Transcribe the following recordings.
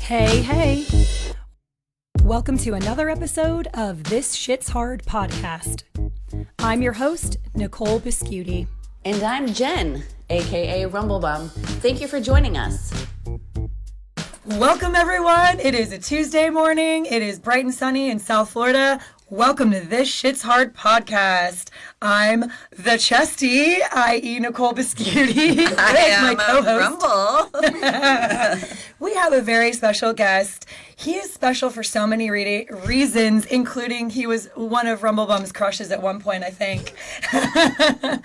Hey, hey. Welcome to another episode of This Shit's Hard podcast. I'm your host, Nicole Biscuiti. And I'm Jen, aka Rumblebum. Thank you for joining us. Welcome, everyone. It is a Tuesday morning. It is bright and sunny in South Florida. Welcome to This Shit's Hard podcast. I'm the Chesty, i.e. Nicole Biscuiti. I am my co-host. Rumble. We have a very special guest. He is special for so many reasons, including he was one of Rumblebum's crushes at one point, I think.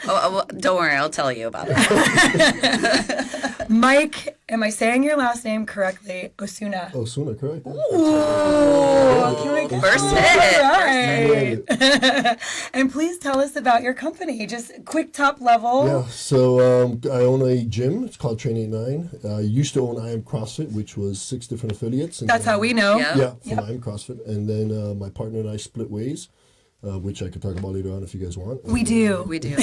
Well, don't worry, I'll tell you about it. Mike, am I saying your last name correctly? Osuna. Osuna, correct. Ooh, First hit. Right. And please tell us about your company. Just quick top level. Yeah, so I own a gym. It's called Training 9. I used to own I Am CrossFit, which was 6 different affiliates. That's how we know. Yeah, from I Am CrossFit. And then my partner and I split ways, which I could talk about later on if you guys want. We do. We do.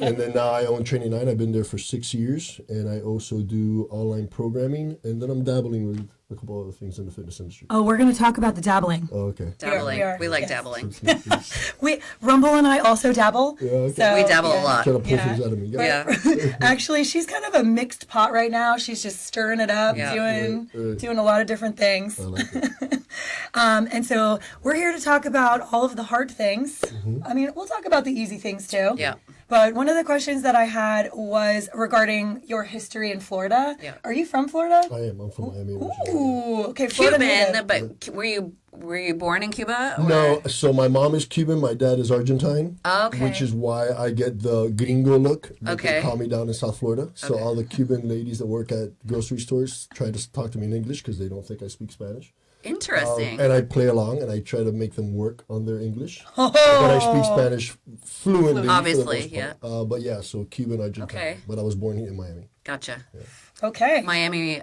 And then now I own Training 9. I've been there for 6 years. And I also do online programming. And then I'm dabbling with a couple other things in the fitness industry. Oh, we're going to talk about the dabbling. Oh, okay. Dabbling. We are. We like Yes. dabbling. Rumble and I also dabble. Yeah, okay. So, We dabble a lot. Try to pull things out of me. Yeah. Actually, she's kind of a mixed pot right now. She's just stirring it up, Yeah. doing a lot of different things. I like it. And so we're here to talk about all of the hard things. Mm-hmm. I mean, we'll talk about the easy things too. Yeah. But one of the questions that I had was regarding your history in Florida. Yeah. Are you from Florida? I am. I'm from Miami originally. Ooh, okay, Florida Cuban, native. but were you born in Cuba? Or? No, so my mom is Cuban, my dad is Argentine. Oh, okay. Which is why I get the gringo look that Okay. they call me down in South Florida. So all the Cuban ladies that work at grocery stores try to talk to me in English because they don't think I speak Spanish. Interesting. And I play along and I try to make them work on their English. Oh. But I speak Spanish fluently. Obviously, for the most part. But yeah, so Cuban, Argentine. Okay. But I was born here in Miami. Gotcha. Okay. Miami,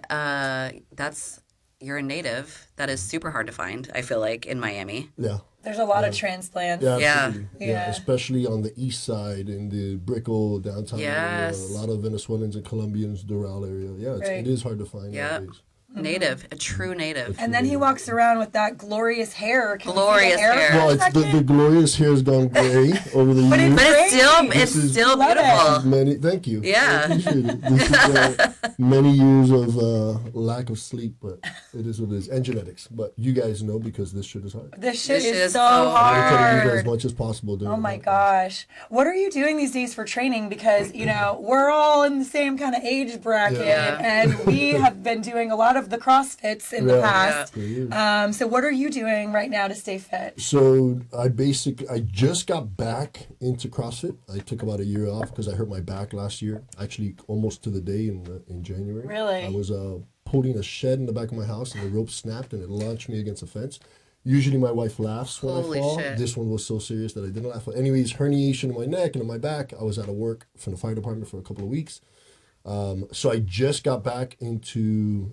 you're a native. That is super hard to find, I feel like, in Miami. Yeah. There's a lot of transplants. Yeah, Yeah. absolutely. Yeah. Especially on the east side in the Brickell downtown Yes. area. A lot of Venezuelans and Colombians, Doral area. Yeah, Right. it is hard to find Yeah. nowadays. Native, a true native. And then he walks around with that glorious hair. Can we see the Glorious hair. for a Well, the second? glorious hair has gone gray over the But years. But it's still, Great. it's This is- still Love it. beautiful. Thank you. Yeah. I appreciate it. This is many years of lack of sleep, but it is what it is. And genetics. But you guys know because this shit is hard. This shit This shit is is so so I try to eat as hard. much as possible. During Oh my the- gosh. What are you doing these days for training? Because, we're all in the same kind of age bracket Yeah. and we have been doing a lot of the CrossFits in the Yeah. past. For years. So what are you doing right now to stay fit? So I just got back into CrossFit. I took about a year off because I hurt my back last year. Actually, almost to the day in January. Really? I was pulling a shed in the back of my house and the rope snapped and it launched me against a fence. Usually my wife laughs when Holy I fall. shit. This one was so serious that I didn't laugh. Anyways, herniation in my neck and in my back. I was out of work from the fire department for a couple of weeks. So I just got back into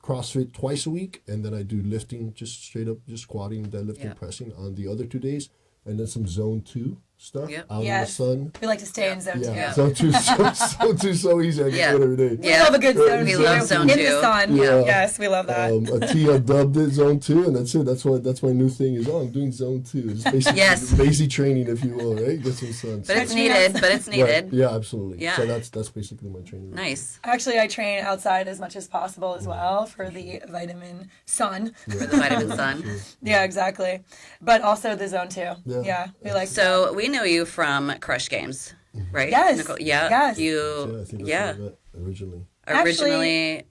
CrossFit twice a week, and then I do lifting, just straight up, just squatting, deadlifting, Yeah. pressing on the other 2 days, and then some zone 2 stuff Yep. out Yes. in the sun. We like to stay in zone Yeah, two. zone 2, zone 2 so easy. I can Yeah. do it every day. We Yeah. love a good zone We two. love zone in two. the sun. Yeah. Yes, we love that. Atia dubbed it zone 2, and that's it. That's my new thing is, I'm doing zone 2. It's basically Yes. lazy training, if you will, right? Get some sun. But it's Actually, needed. that's- But it's Right. needed. Yeah, absolutely. Yeah. So that's basically my training. Nice. Actually, I train outside as much as possible as well for the vitamin sun. For the vitamin sun. Yeah, exactly. But also the zone two. Yeah. Yeah, we like So we know you from Crush Games, right? Yes. Nicole? Yeah. Yes. Yeah, I You. think that's Yeah. what I met originally. Originally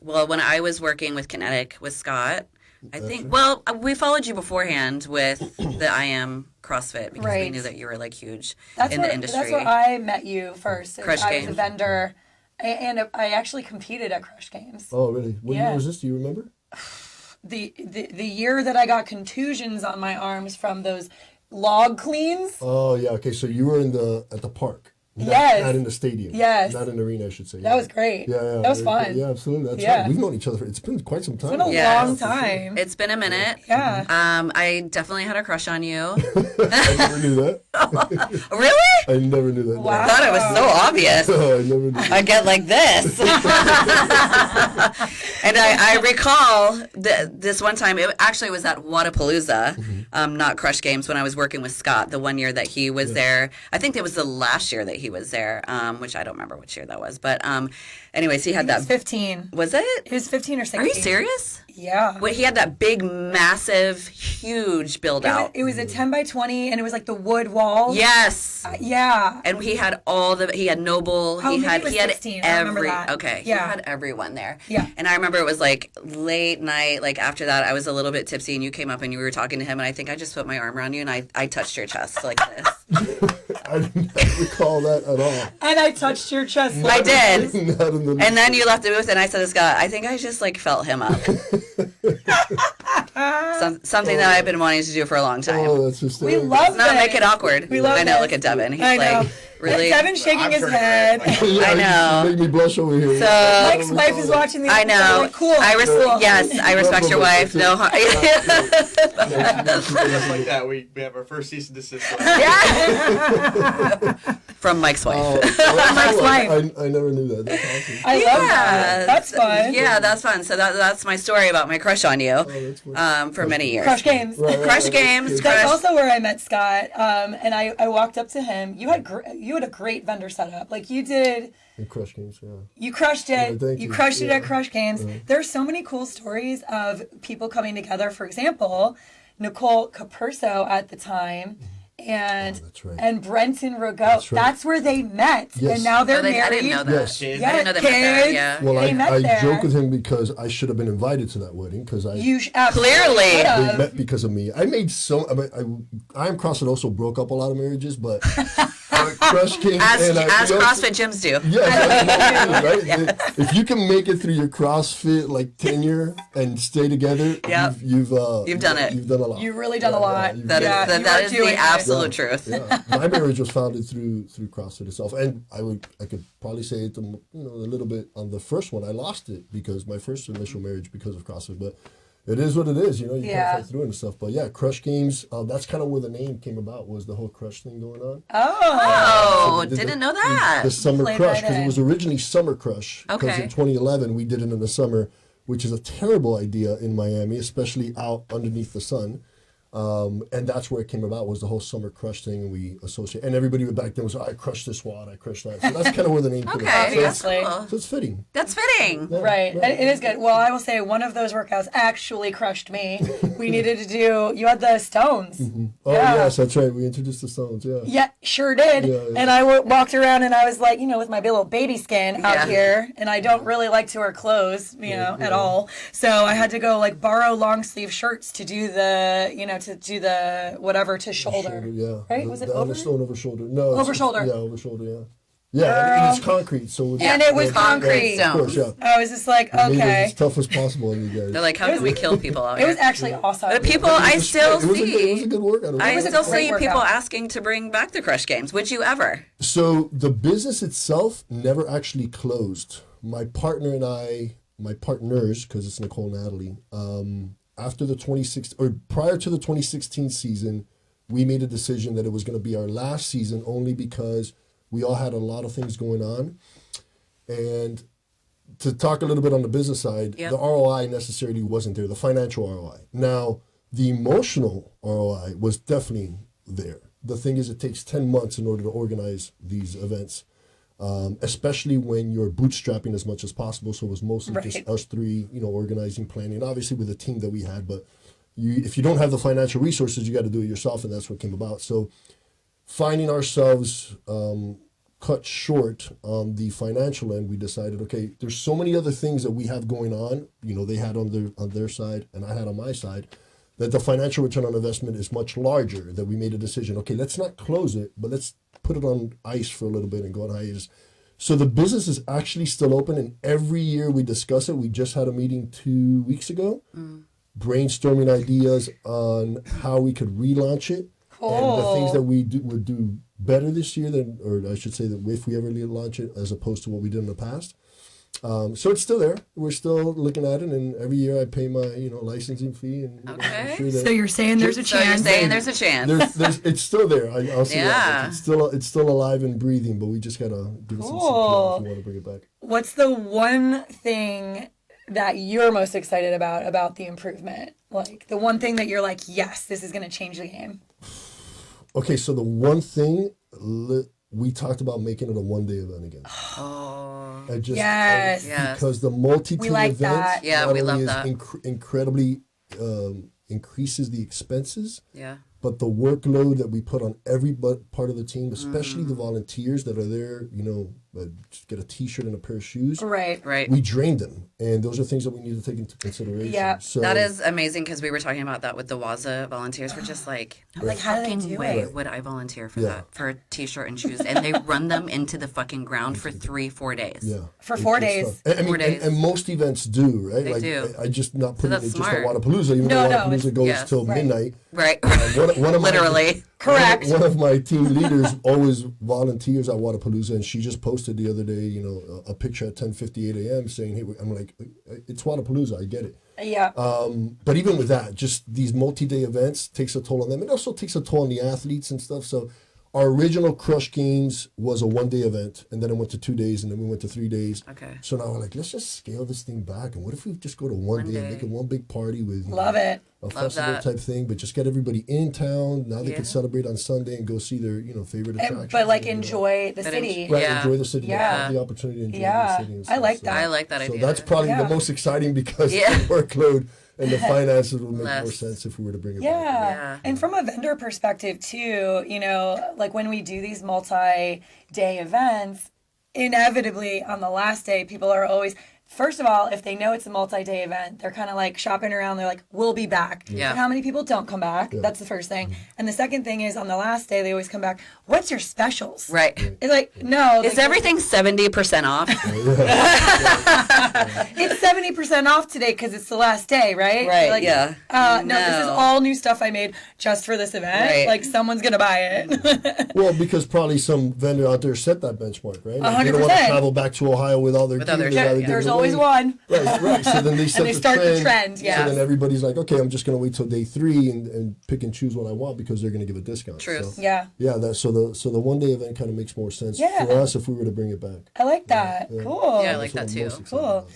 when I was working with Kinetic with Scott, I think. Well, we followed you beforehand with the I Am CrossFit because we Right. knew that you were like huge that's in where, the industry. That's where I met you first. Crush I was a Game. vendor, and I actually competed at Crush Games. Oh, really? What Yeah. year was this? Do you remember? The year that I got contusions on my arms from those log cleans. Oh, yeah. Okay, so you were at the park. Yes. Not in the stadium. Yes. Not in the arena, I should say. That was great. Yeah. That was fun. Yeah, absolutely. That's Yeah. right. We've known each other. It's been quite some time. It's been a Yes. long time. It's been a minute. Yeah. I definitely had a crush on you. I never knew that. Really? I never knew that. Wow. I thought it was so obvious. No, I never knew that. I get like this. And I recall this one time, it actually was at Wadapalooza, not Crush Games, when I was working with Scott, the one year that he was there. I think it was the last year that he was there, which I don't remember which year that was. But anyways, he had He was that. 15. Was it? He was 15 or 16. Are you serious? Yeah. Wait, he had that big, massive, huge build out. It was a 10 by 20, and it was like the wood walls. Yes. Yeah. And he had he had Noble, Oh, he maybe had it was he had 16. I remember that. okay, Yeah. he had everyone there. Yeah. And I remember it was like late night, like after that I was a little bit tipsy and you came up and you were talking to him and I think I just put my arm around you and I touched your chest like this. I did not recall that at all. And I touched your chest. I did. Not in the And then you left the booth and I said to Scott, I think I just like felt him up. Something that I've been wanting to do for a long time. Oh, that's just We love Not it. make it awkward. We love I know, this. look at Devin. He's I know. like really Devin's shaking his head. I know. Make me blush over here. So Mike's wife is watching these. I know. Like, cool. Cool. Yes, I respect your wife. No harm. Just like that, we have our first cease and desist. From Mike's wife. Mike's wife. I never knew that. That's awesome. I love that. That's fun. Yeah, that's fun. So that's my story about my crush on you That's fun. for many years. Crush Games. Crush Games. That's Crush. also where I met Scott. And I walked up to him. You had a great vendor setup. Like you did. And Crush Games, yeah. You crushed it. thank You you. crushed it Yeah. at Crush Games. There are so many cool stories of people coming together. For example, Nicole Capurso at the time. And that's right. and Brenton Rogo. That's right. That's where they met. Yes. And now they're I married. didn't know that. Yes. I Yeah, didn't know they met there. kids. Yeah. Well, They met I there. joke with him because I should have been invited to that wedding because Absolutely Clearly. should they have. met because of me. I made so. I am CrossFit also broke up a lot of marriages, but Crush Games As and CrossFit gyms do. Yeah, right. If you can make it through your CrossFit like tenure and stay together, Yep. you've done it. You've done a lot. You've really done a lot. you've That done is a lot. that you is are doing the it. absolute truth. Yeah. My marriage was founded through CrossFit itself, and I could probably say it a little bit on the first one. I lost it because my first initial marriage because of CrossFit, but it is what it is. You Yeah. can't fight through it and stuff. But yeah, Crush Games. That's kind of where the name came about. Was the whole Crush thing going on? Oh, So we did didn't know that. The Summer Played Crush, right because in. it was originally Summer Crush. Because Okay. in 2011 we did it in the summer, which is a terrible idea in Miami, especially out underneath the sun. And that's where it came about, was the whole Summer Crush thing, and we associate. And everybody back then was, I crushed this wad, I crushed that. So that's kind of where the name came about. Okay, So that's it's, cool. so it's fitting. That's fitting. Yeah, Right. It is good. Well, I will say one of those workouts actually crushed me. We needed to do, you had the stones. Oh, Yeah. yes, that's right. We introduced the Stones, yeah. Yeah, sure did. Yeah, yeah. And I walked around and I was like, with my little baby skin out Yeah. here. And I don't really like to wear clothes, at all. So I had to go borrow long sleeve shirts to do the, whatever to shoulder. Yeah. Right? Was it the over? Stone over shoulder. No. Over shoulder. Yeah, over shoulder, yeah. Yeah, and it's concrete, so it's, And it was concrete. Yeah, of course, yeah. I was just like, Made it okay. as tough as possible on you guys. They're like, how can we kill people out It here? was actually awesome. The people I still it was a see. good workout. I was a still great see people workout. asking to bring back the Crush Games. Would you ever? So the business itself never actually closed. My partner and I, my partners, because it's Nicole and Natalie, after the 2016 or prior to the 2016 season, we made a decision that it was going to be our last season, only because we all had a lot of things going on. And to talk a little bit on the business side, Yep. the ROI necessarily wasn't there, the financial ROI. Now, the emotional ROI was definitely there. The thing is, it takes 10 months in order to organize these events, especially when you're bootstrapping as much as possible. So it was mostly just Right. us three, organizing, planning, obviously with the team that we had. But if you don't have the financial resources, you got to do it yourself, and that's what came about. So finding ourselves cut short on the financial end, we decided, okay, there's so many other things that we have going on. They had on their side, and I had on my side, that the financial return on investment is much larger. That we made a decision. Okay, let's not close it, but let's put it on ice for a little bit and go on hiatus. So the business is actually still open, and every year we discuss it. We just had a meeting 2 weeks ago, brainstorming ideas on how we could relaunch it. And the things that we would do better this year than, or I should say that if we ever launch it, as opposed to what we did in the past. So it's still there. We're still looking at it, and every year I pay my licensing fee and Okay. make sure that So you're saying there's a So you're chance. saying there's a chance. there's it's still there. I'll say Yeah. that. It's still alive and breathing, but we just gotta give it some Cool. CPR if we want to bring it back. What's the one thing that you're most excited about the improvement? Like the one thing that you're like, yes, this is going to change the game. Okay, so the one thing we talked about making it a one-day event again. Oh. Yes. Yes. Because the multi-team We like event that. Yeah, not we only love is that. incredibly increases the expenses, Yeah. but the workload that we put on every part of the team, especially Mm. the volunteers that are there, just get a T-shirt and a pair of shoes. Right. Right. We drain them, and those are things that we need to take into consideration. Yeah. So That is amazing because we were talking about that with the Waza volunteers. We're just like, no Like, how do they fucking do way it? would I volunteer for Yeah. that, for a T-shirt and shoes, and they run them into the fucking ground for 3-4 days. Yeah. For 4 days. tough. I mean, 4 days. And most events do, right? They do. I just not putting that's it just smart. at Wadapalooza, even No, though no, Wadapalooza it's- goes yes. till Right. midnight. Right. One of my- Literally. Correct. One of my team leaders always volunteers at Wadapalooza, and she just posted the other day, a picture at 10:58 a.m. saying, "Hey," I'm like, "It's Wadapalooza, I get it." Yeah. But even with that, just these multi-day events takes a toll on them. It also takes a toll on the athletes and stuff. So our original Crush Games was a one-day event, and then it went to 2 days, and then we went to 3 days. Okay. So now we're like, let's just scale this thing back, and what if we just go to one day and day. make it one big party with Love it. a festival that. type thing, but just get everybody in town. Now they Yeah. can celebrate on Sunday and go see their favorite attractions. But like and, enjoy the But city. Right, Yeah. enjoy the city. Yeah. Have the opportunity to enjoy Yeah. the city. And I stuff. like So- that. I like that So idea. that's probably Yeah. the most exciting because Yeah. the workload and the finances would make more Less. sense if we were to bring it Yeah. back. Yeah. And from a vendor perspective too, like when we do these multi-day events, inevitably on the last day, people are always, first of all, if they know it's a multi-day event, they're kind of like shopping around. They're like, we'll be back. Yeah. But how many people don't come back? That's the first thing. And the second thing is on the last day, they always come back. What's your specials? Right. It's like, no. Is like, everything 70% off? It's 70% off today because it's the last day, right? Right, Like, yeah. No, this is No. all new stuff I made just for this event. Right. Like someone's gonna buy it. Well, because probably some vendor out there set that benchmark, right? Like, they don't want to 100%. travel back to Ohio with all their gear. other They'd rather shit, give There's it always away. one. Right. So then they set they the start the trend. trend, yeah. So then everybody's like, okay, I'm just going to wait till day 3 and pick and choose what I want because they're going to give a discount. Truth. So, Yeah. yeah. So the one day event kind of makes more sense Yeah. for us if we were to bring it back. I like that. Cool. Yeah, I like That's that what I'm too. most excited Cool. about.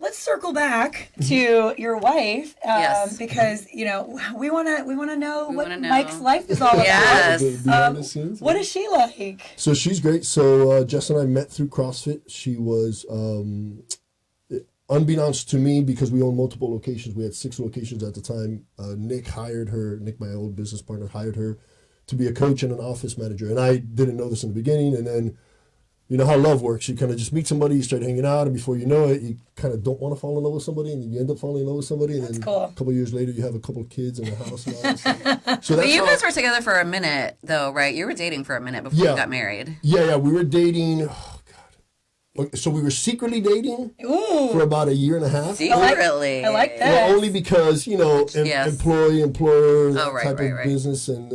Let's circle back to your wife, Yes. because we wanna know what wanna know. Mike's life is all about. Yes. Behind the scenes. What is she like? So she's great. So Jess and I met through CrossFit. She was, unbeknownst to me, because we own multiple locations. We had 6 locations at the time. Nick, my old business partner, hired her to be a coach and an office manager. And I didn't know this in the beginning. And then, you know how love works. You kind of just meet somebody, you start hanging out, and before you know it, you kind of don't want to fall in love with somebody, and you end up falling in love with somebody. And then cool. a couple of years later, you have a couple of kids in the house. And all that stuff. So But that's you how- guys were together for a minute, though, right? You were dating for a minute before Yeah. you got married. Yeah, we were dating. Oh God. Okay, so we were secretly dating Ooh, for about a year and a half. Secretly. I like that. Well, only because Yes. employer Oh, right, type right, of right. business, and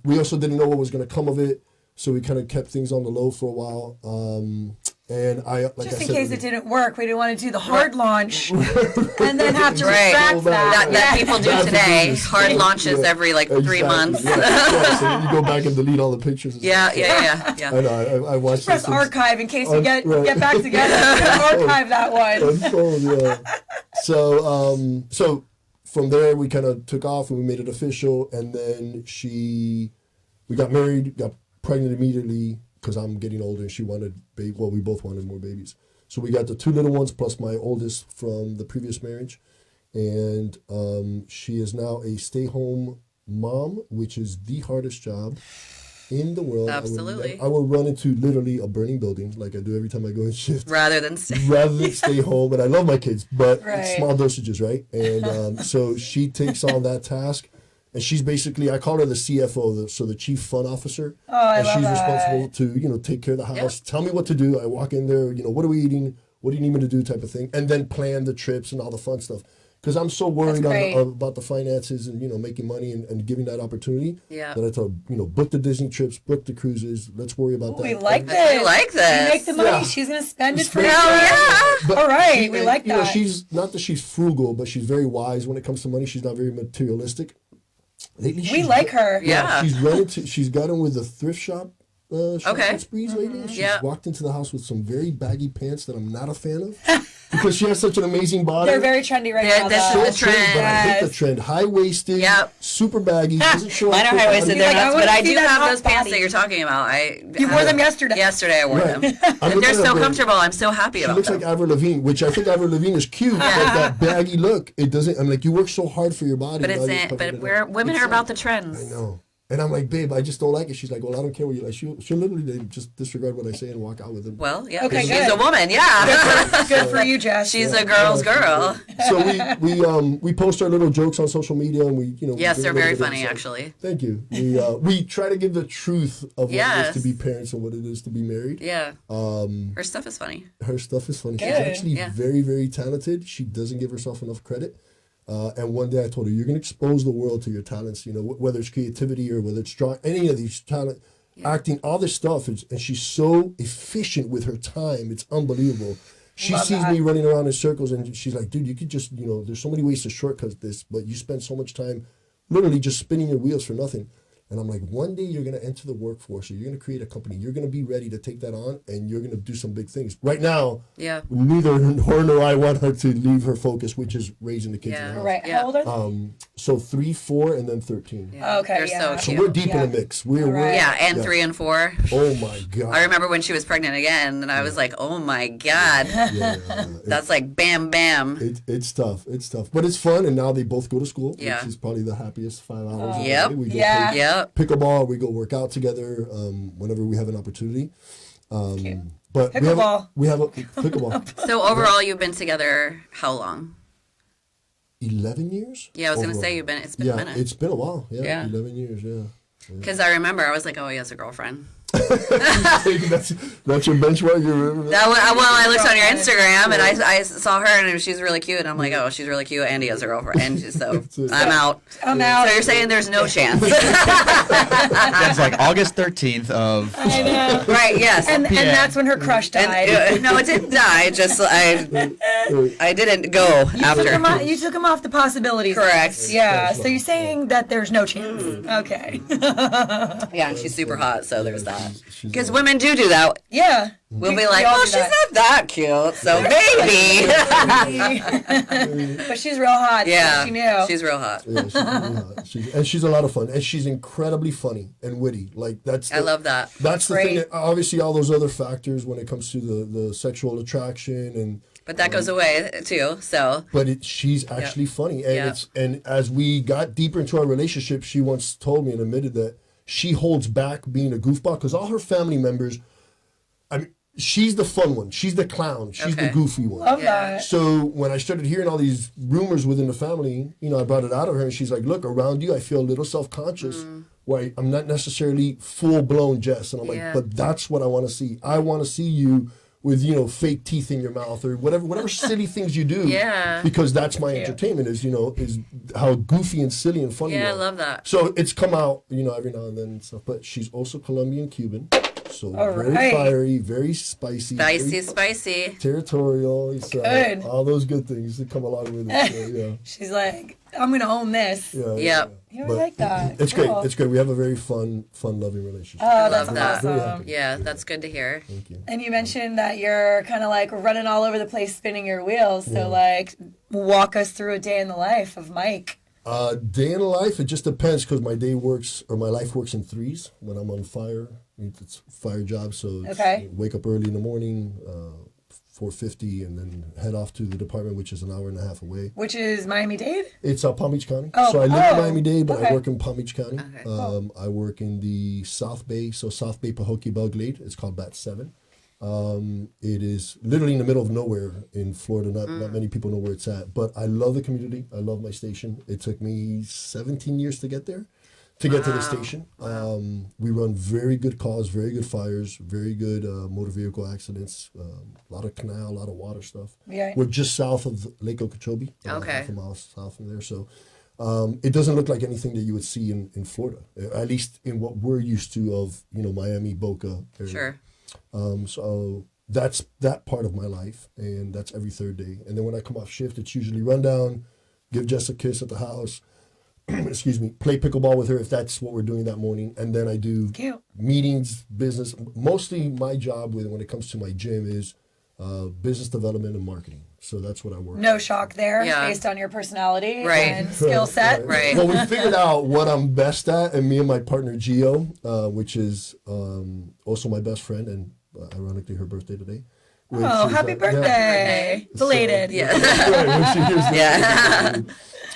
we also didn't know what was going to come of it, so we kind of kept things on the low for a while. And just in case it didn't work, we didn't want to do the hard launch and then have to Right. retract that. That people do That's the today. business. Hard launches every 3 Exactly. months. Yeah. So then you go back and delete all the pictures. And Yeah, stuff. yeah. I know. I watched Press this. archive in case we get Right. back together. Archive that one. Unfold, yeah. So from there we kind of took off and we made it official, and then we got married, got pregnant immediately because I'm getting older and she wanted well, we both wanted more babies. So we got the 2 little ones plus my oldest from the previous marriage, and she is now a stay-home mom, which is the hardest job in the world. Absolutely. I will run into literally a burning building like I do every time I go in shift. Rather than stay. Rather than stay home, and I love my kids, but Right. it's small dosages, right? And so she takes on that task, and she's basically, I call her the CFO, so the Chief Fun Officer. Oh, I and love she's that. responsible to take care of the house. Tell me what to do. I walk in there, what are we eating? What do you need me to do? Type of thing, and then plan the trips and all the fun stuff. because I'm so worried great. about the finances and, making money and giving that opportunity. Yeah. That I told, book the Disney trips, book the cruises. Let's worry about that. We like And- this. We like this. You make the money. Yeah. She's gonna spend it for Spend you. it. yeah. But All right, she- we and, like that. She's not that she's frugal, but she's very wise when it comes to money. She's not very materialistic. Lately, We she's like her. Yeah. she's gotten with the thrift shop. Shopping Okay. sprees lately. She's Yeah. walked into the house with some very baggy pants that I'm not a fan of because she has such an amazing body. They're very trendy right They're- now. this though. is the trend. But I hate the Yes. trend. High waisted, Yep. super baggy. Doesn't show Mine off are the high waisted. body. They're Like, I nuts, wanna but I see do that have hot those pants body. that you're talking about. You wore them yesterday. Yesterday I wore them. I'm They're looking so at her. comfortable. I'm so happy She about looks them. like Avril Lavigne, which I think Avril Lavigne is cute, but that baggy look, it doesn't. I'm like, you work so hard for your body. But now it's you're in, covering but it we're up. women It's are about like- the trends. I know. And I'm like, babe, I just don't like it. She's like, well, I don't care what you like. She'll literally just disregard what I say and walk out with him. Well, yeah, Okay, she's good. a woman. Yeah, Good for you, Jess. she's a girl's girl. So we post our little jokes on social media and we Yes, give they're a little very bit of funny, insight. actually. Thank you. We try to give the truth of what it Yes. is to be parents and what it is to be married. Yeah, her stuff is funny. Her stuff is funny. She's Good. actually Yeah. very, very talented. She doesn't give herself enough credit. And one day I told her, you're going to expose the world to your talents, whether it's creativity or whether it's drawing, any of these talent, acting, all this stuff. And she's so efficient with her time. It's unbelievable. She Love sees that. me running around in circles and she's like, dude, you could just, there's so many ways to shortcut this, but you spend so much time literally just spinning your wheels for nothing. And I'm like, one day you're going to enter the workforce or you're going to create a company. You're going to be ready to take that on and you're going to do some big things. Right now, Yeah, neither her nor I want her to leave her focus, which is raising the kids in the house. Right. Yeah. How old are they? So 3, 4, and then 13. Okay, they're yeah. so So cute. we're deep Yeah. in the mix. We're Right. Yeah, and yeah. 3 and 4. Oh my god. I remember when she was pregnant again, and I was like, "Oh my god, Yeah, that's like bam, bam." it's tough. It's tough, but it's fun. And now they both go to school, Yeah. which is probably the happiest 5 hours. of the Yep. day. We go Yeah. play Yep. pickleball. We go work out together whenever we have an opportunity. Cute. But Pickleball. we have a pickleball. So overall, you've been together how long? 11 years. Yeah, I was gonna Overall. say it's been Yeah, a minute. it's been a while. Yeah, Yeah. 11 years. Yeah. Because I remember I was like, "Oh, he has a girlfriend." that's your benchmark. You remember that? I looked on your Instagram and I saw her and she's really cute, and I'm like, "Oh, she's really cute," and he has a girlfriend, and so I'm out. I'm out. So you're saying there's no chance, That's like August 13th of. I know. right? Yes. And Yeah. that's when her crush died. And, no, it didn't die. Just I didn't go after. You took him off the possibilities. Correct. Yeah. So you're saying that there's no chance. Okay. Yeah, and she's super hot, so there's that. She's Because women do that. Yeah. We'll be We like, all "Oh, do she's that. not that cute, so maybe." But she's real hot. So Yeah, she knew. she's real hot. Yeah, she's really hot. And she's a lot of fun, and she's incredibly funny and witty. Like that's. I love that. That's the Great. thing. Obviously, all those other factors when it comes to the sexual attraction and. But that goes away too. So But she's actually funny, and Yeah. and as we got deeper into our relationship, she once told me and admitted that she holds back being a goofball because all her family members. I mean, she's the fun one. She's the clown. She's the Okay. goofy one. Love Yeah. that. So when I started hearing all these rumors within the family, I brought it out of her, and she's like, "Look, around you, I feel a little self-conscious. Where I'm not necessarily full-blown Jess." And I'm like, Yeah. "But that's what I want to see. I want to see you with fake teeth in your mouth or whatever silly things you do. Yeah. Because that's my entertainment is how goofy and silly and funny. yeah, I you are. love that. So it's come out every now and then and stuff. But she's also Colombian Cuban, so All very right. fiery, very spicy, very Spicy. territorial. So Good. all those good things that come along with it. So, yeah. She's like, I'm gonna own this. Yeah, Yep. You But like that? It's Cool. great. It's great. We have a very fun, loving relationship. Oh, that's love that. Very awesome. happy. Yeah, that's good to hear. Thank you. And you mentioned that you're kind of like running all over the place, spinning your wheels. So, like, walk us through a day in the life of Mike. Day in life, it just depends because my life works in threes when I'm on fire. It's a fire job, so it's, Okay. wake up early in the morning, 4:50, and then head off to the department, which is an hour and a half away. Which is Miami-Dade? It's Palm Beach County. Oh, So I live in oh, Miami-Dade, but I okay. work in Palm Beach County. Okay. I work in the South Bay, so South Bay, Pahokee, All-Dade. It's called Bat 7. It is literally in the middle of nowhere in Florida. Not many people know where it's at, but I love the community. I love my station. It took me 17 years to get there. to get to the station. We run very good calls, very good fires, very good motor vehicle accidents, a lot of canal, a lot of water stuff. Yeah. We're just south of Lake Okeechobee, Okay. half a mile south from there. So it doesn't look like anything that you would see in Florida, at least in what we're used to of, Miami, Boca area. Sure. So that's that part of my life, and that's every third day. And then when I come off shift, it's usually rundown, give Jess a kiss at the house, excuse me, play pickleball with her if that's what we're doing that morning. And then I do Cute. meetings, business. Mostly my job when it comes to my gym is business development and marketing. So that's what I work No on. shock there, Yeah. based on your personality Right. and skill set. Right. Well, we figured out what I'm best at, and me and my partner Gio, which is also my best friend, and ironically her birthday today. which Oh, is, happy yeah. birthday. Belated. Yeah. Right, when she hears Yeah.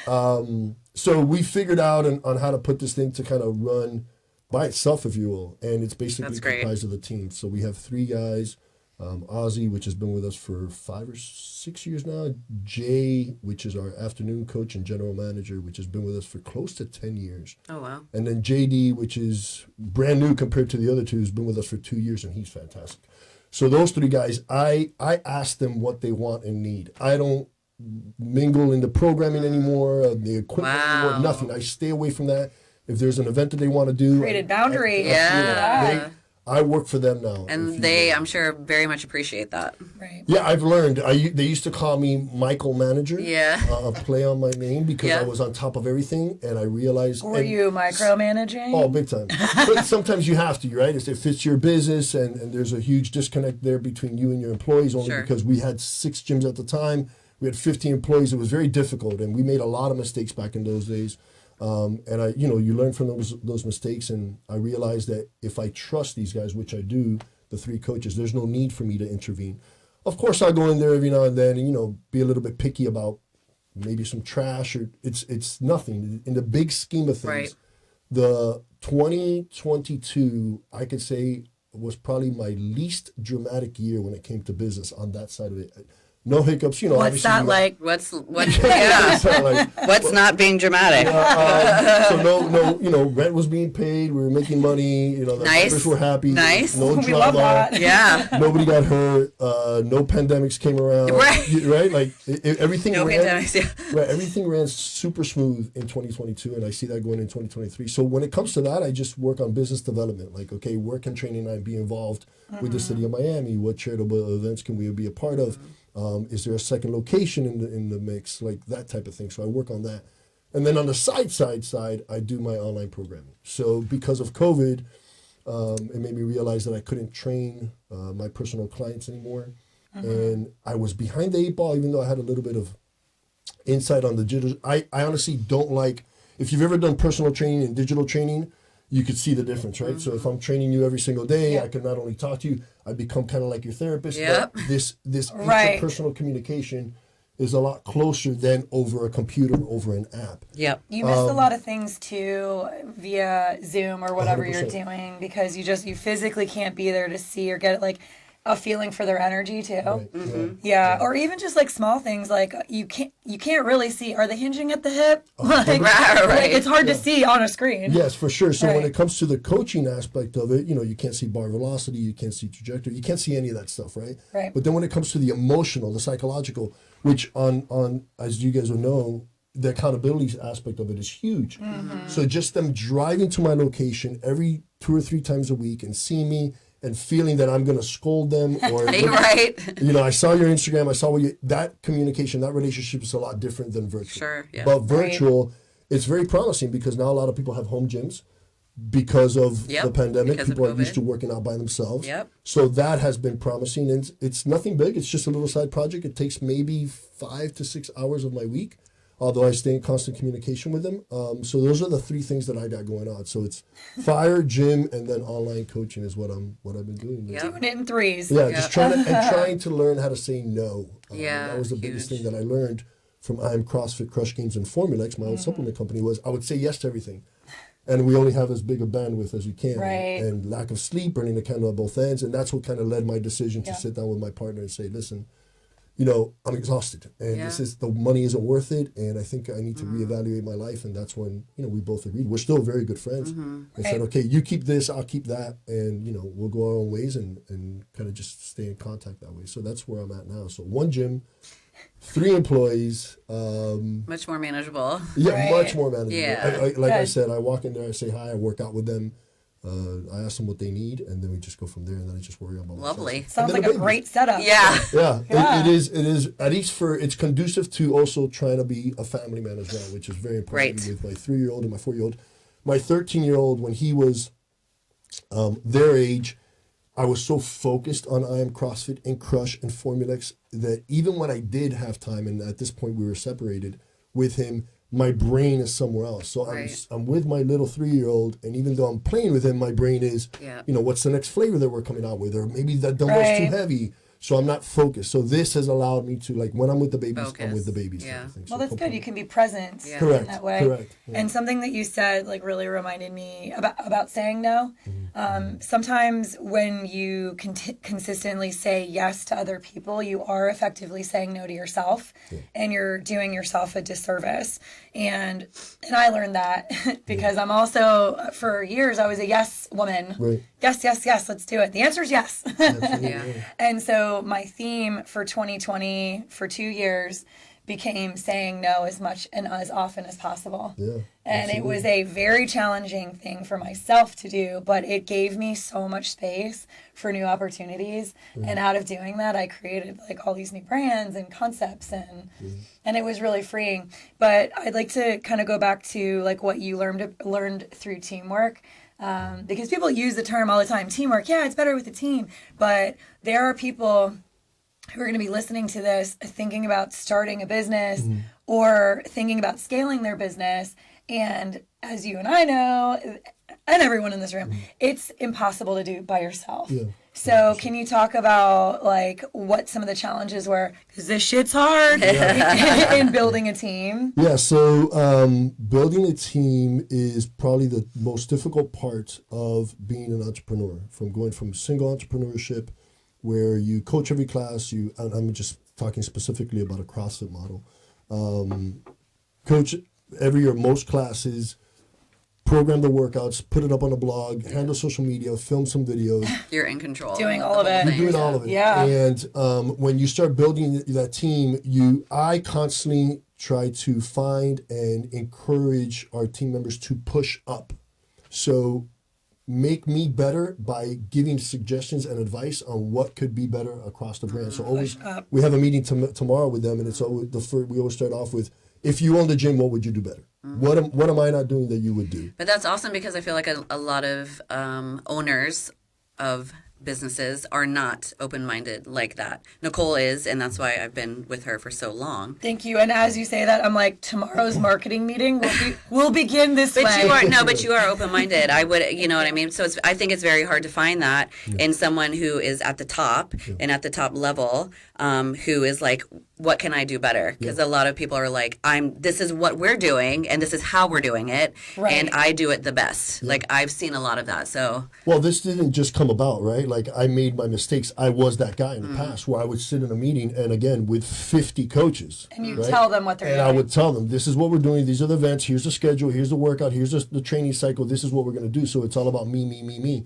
that. So we figured out on how to put this thing to kind of run by itself, if you will, and it's basically That's great. comprised of the team. So we have 3 guys. Ozzy, which has been with us for 5 or 6 years now. Jay, which is our afternoon coach and general manager, which has been with us for close to 10 years. Oh, wow. And then JD, which is brand new compared to the other 2, who's been with us for 2 years, and he's fantastic. So those 3 guys, I ask them what they want and need. I don't mingle in the programming anymore, the equipment Wow. anymore, nothing. I stay away from that. If there's an event that they want to do. Created boundaries. Yeah. I work for them now. if And you they, will. I'm sure, very much appreciate that. Right. Yeah, I've learned. They used to call me Michael Manager. Yeah. A play on my name because Yeah. I was on top of everything, and I realized. Were and- you micromanaging? Oh, big time. But sometimes you have to, right? It fits your business, and there's a huge disconnect there between you and your employees, only Sure. because we had 6 gyms at the time. We had 50 employees. It was very difficult, and we made a lot of mistakes back in those days. And you learn from those mistakes, and I realized that if I trust these guys, which I do, the 3 coaches, there's no need for me to intervene. Of course, I go in there every now and then, and be a little bit picky about maybe some trash, or it's nothing in the big scheme of things. Right. The 2022, I could say, was probably my least dramatic year when it came to business on that side of it. No hiccups, What's obviously. that like? What's Yeah. yeah? What's not being dramatic? So no, rent was being paid. We were making money. The Nice. neighbors were happy. Nice. No We drama. love that. Yeah. Nobody got hurt. No pandemics came around. Right. Right. Like everything. No ran, pandemics, yeah. Right. Everything ran super smooth in 2022, and I see that going in 2023. So when it comes to that, I just work on business development. Like, okay, where can training and be involved with the city of Miami? What charitable events can we be a part of? Is there a second location in the mix? Like that type of thing. So I work on that. And then on the side, I do my online programming. So because of COVID, it made me realize that I couldn't train my personal clients anymore. And I was behind the 8 ball, even though I had a little bit of insight on the digital. I honestly don't like, if you've ever done personal training and digital training, you could see the difference, right? So if I'm training you every single day, I can not only talk to you, I become kind of like your therapist. Yep. But this Right. interpersonal communication is a lot closer than over a computer, over an app. Yep. You missed a lot of things too via Zoom or whatever you're 100%. doing because you physically can't be there to see or get like a feeling for their energy too. Right? Yeah, or even just like small things like you can't really see, are they hinging at the hip? Like, Right. like, it's hard to see on a screen. Yes, for sure. So when Right. it comes to the coaching aspect of it, you can't see bar velocity, you can't see trajectory, you can't see any of that stuff, right? Right. But then when it comes to the emotional, the psychological, which on as you guys will know, the accountability aspect of it is huge. So just them driving to my location every 2 or 3 times a week and seeing me and feeling that I'm going to scold them or Right. I saw your Instagram, I saw that communication, that relationship is a lot different than virtual. Sure, yeah. But virtual, it's very promising because now a lot of people have home gyms because of Yep, the pandemic. because of People are used COVID. to working out by themselves. Yep. So that has been promising, and it's nothing big. It's just a little side project. It takes maybe 5 to 6 hours of my week, although I stay in constant communication with them. So those are the 3 things that I got going on. So it's fire, gym, and then online coaching is what I've been doing. Yep. Doing it in 3s. Yeah, just trying to learn how to say no. Yeah, That was the biggest huge. thing that I learned from I'm CrossFit, Crush Games, and Formulex, my own supplement company, was I would say yes to everything. And we only have as big a bandwidth as we can. Right. And lack of sleep, burning the candle at both ends. And that's what kind of led my decision to Yeah. sit down with my partner and say, listen, I'm exhausted, and the money isn't worth it, and I think I need to reevaluate my life. And that's when, we both agreed. We're still very good friends, and said, okay, you keep this, I'll keep that, and, we'll go our own ways and kind of just stay in contact that way. So that's where I'm at now. So one gym, 3 employees. Much more manageable. Yeah, Right. much more manageable. Yeah. I said, I walk in there, I say hi, I work out with them. I ask them what they need, and then we just go from there, and then I just worry about myself. Lovely. Sounds like a great setup. Yeah. Yeah, It is at least it's conducive to also trying to be a family man as well, which is very important. Right. With my 3-year-old and my 4-year-old. My 13-year-old, when he was their age, I was so focused on I Am CrossFit and Crush and Formula X that even when I did have time, and at this point we were separated with him, my brain is somewhere else. So I'm with my little 3-year-old, and even though I'm playing with him, my brain is, what's the next flavor that we're coming out with? Or maybe that dumbbell's too heavy. So I'm not focused. So this has allowed me to, when I'm with the babies, I'm with the babies. Yeah. Type of thing. Well, So that's good. You can be present in Correct. that way. Correct. Yeah. And something that you said really reminded me about saying no. Sometimes when you consistently say yes to other people, you are effectively saying no to yourself, and you're doing yourself a disservice. And I learned that because I'm also, for years, I was a yes woman. Right. Yes, yes, yes, let's do it. The answer is yes. Yeah. And so my theme for 2020 for 2 years became saying no as much and as often as possible. Yeah, and it was a very challenging thing for myself to do, but it gave me so much space for new opportunities. And out of doing that, I created all these new brands and concepts, and it was really freeing. But I'd like to kind of go back to what you learned through teamwork. Because people use the term all the time, teamwork. Yeah, it's better with a team. But there are people who are going to be listening to this thinking about starting a business or thinking about scaling their business. And as you and I know, and everyone in this room, it's impossible to do by yourself. Yeah. So can you talk about what some of the challenges were? Because this shit's hard in building a team. Yeah, so building a team is probably the most difficult part of being an entrepreneur. From going from single entrepreneurship, where you coach every class, I'm just talking specifically about a CrossFit model. Coach every year, most classes, program the workouts, put it up on a blog, handle social media, film some videos. You're in control. Doing all of it. You're doing all of it. Yeah. And when you start building that team, I constantly try to find and encourage our team members to push up. So make me better by giving suggestions and advice on what could be better across the brand. So always, we have a meeting tomorrow with them, and it's always we always start off with, if you own the gym, what would you do better? What am I not doing that you would do? But that's awesome, because I feel like a lot of owners of businesses are not open-minded like that. Nicole is, and that's why I've been with her for so long. Thank you. And as you say that, I'm like, tomorrow's marketing meeting will begin this way. But you are open-minded. I would, you know what I mean? So I think it's very hard to find that in someone who is at the top and at the top level, who is like, what can I do better? Because a lot of people are like, this is what we're doing, and this is how we're doing it, and I do it the best. Like, I've seen a lot of that. So, well, this didn't just come about, right? I made my mistakes. I was that guy in the past where I would sit in a meeting, and again, with 50 coaches. And you tell them what they're doing. And I would tell them, this is what we're doing. These are the events. Here's the schedule. Here's the workout. Here's the training cycle. This is what we're going to do. So it's all about me, me, me, me.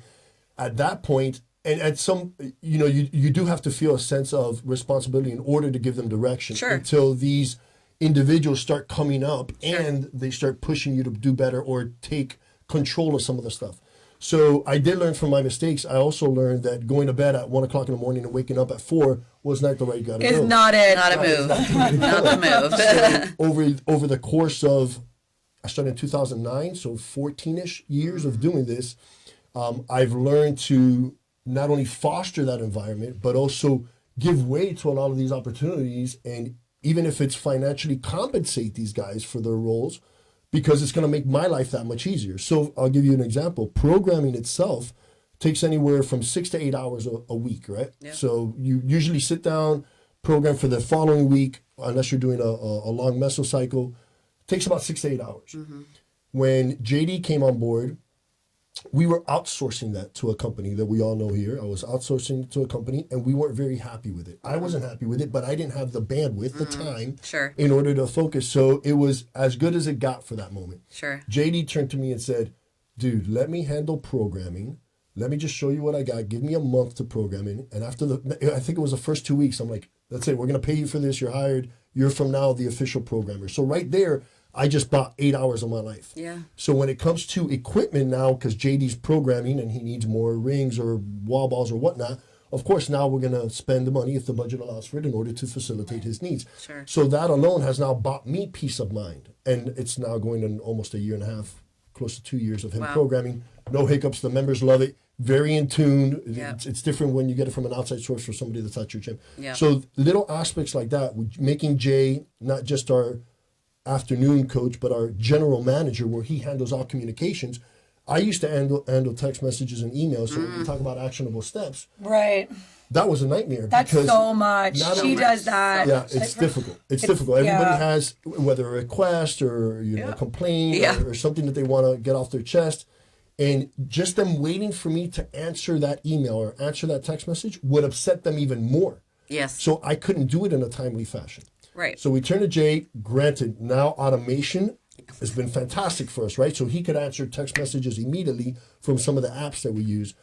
At that point, and at some, you do have to feel a sense of responsibility in order to give them direction until these individuals start coming up and they start pushing you to do better or take control of some of the stuff. So I did learn from my mistakes. I also learned that going to bed at 1 o'clock in the morning and waking up at 4 was not the right guy to It's go. not it. not a move. Not the move. So over the course of, I started in 2009, so 14-ish years of doing this, I've learned to not only foster that environment, but also give way to a lot of these opportunities, and even if it's financially compensate these guys for their roles, because it's going to make my life that much easier. So I'll give you an example. Programming itself takes anywhere from 6 to 8 hours a week, right? Yeah. So you usually sit down, program for the following week, unless you're doing a long mesocycle, takes about 6 to 8 hours. When JD came on board, we were outsourcing that to a company that we all know here. I was outsourcing it to a company, and we weren't very happy with it. I wasn't happy with it, but I didn't have the bandwidth, the time, Sure. in order to focus. So it was as good as it got for that moment. Sure. JD turned to me and said, dude, let me handle programming. Let me just show you what I got. Give me a month to program in. And after I think it was the first 2 weeks, I'm like, that's it. We're going to pay you for this. You're hired. You're from now the official programmer. So right there, I just bought 8 hours of my life. Yeah. So when it comes to equipment now, because JD's programming and he needs more rings or wall balls or whatnot, of course, now we're going to spend the money if the budget allows for it in order to facilitate his needs. Sure. So that alone has now bought me peace of mind. And it's now going in almost a year and a half, close to 2 years of him programming. No hiccups. The members love it. Very in tune. Yep. It's different when you get it from an outside source for somebody that's at your gym. Yep. So little aspects like that, making Jay not just our afternoon coach, but our general manager, where he handles all communications. I used to handle text messages and emails. So when we talk about actionable steps, right. that was a nightmare. That's because so much. not She only- does that. Yeah, it's difficult. It's difficult. Everybody yeah. has whether a request or a complaint Yeah. or something that they want to get off their chest. And just them waiting for me to answer that email or answer that text message would upset them even more. Yes. So I couldn't do it in a timely fashion. Right. So we turned to Jay. Granted, now automation has been fantastic for us, right? So he could answer text messages immediately from some of the apps that we use.